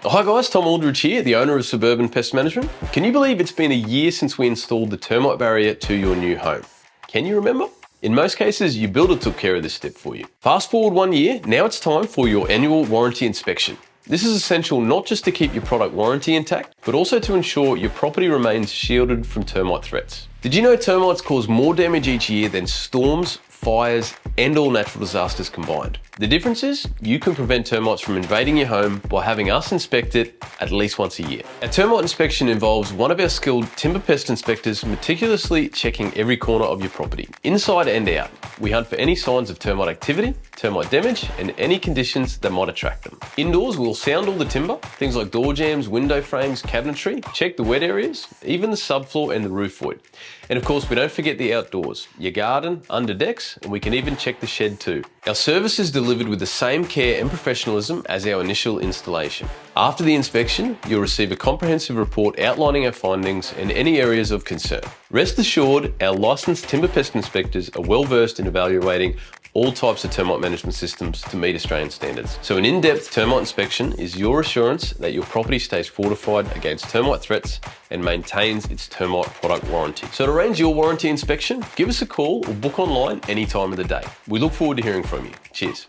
Hi guys, Tom Aldridge here, the owner of Suburban Pest Management. Can you believe it's been a year since we installed the termite barrier to your new home? Can you remember? In most cases, your builder took care of this step for you. Fast forward 1 year, now it's time for your annual warranty inspection. This is essential not just to keep your product warranty intact, but also to ensure your property remains shielded from termite threats. Did you know termites cause more damage each year than storms, fires, and all natural disasters combined? The difference is you can prevent termites from invading your home by having us inspect it at least once a year. A termite inspection involves one of our skilled timber pest inspectors meticulously checking every corner of your property, inside and out. We hunt for any signs of termite activity, termite damage, and any conditions that might attract them. Indoors, we'll sound all the timber, things like door jambs, window frames, cabinetry, check the wet areas, even the subfloor and the roof void. And of course, we don't forget the outdoors, your garden, under decks, and we can even check the shed too. Our service is delivered with the same care and professionalism as our initial installation. After the inspection, you'll receive a comprehensive report outlining our findings and any areas of concern. Rest assured, our licensed timber pest inspectors are well versed in evaluating all types of termite management systems to meet Australian standards. So an in-depth termite inspection is your assurance that your property stays fortified against termite threats and maintains its termite product warranty. So to arrange your warranty inspection, give us a call or book online any time of the day. We look forward to hearing from you. Cheers.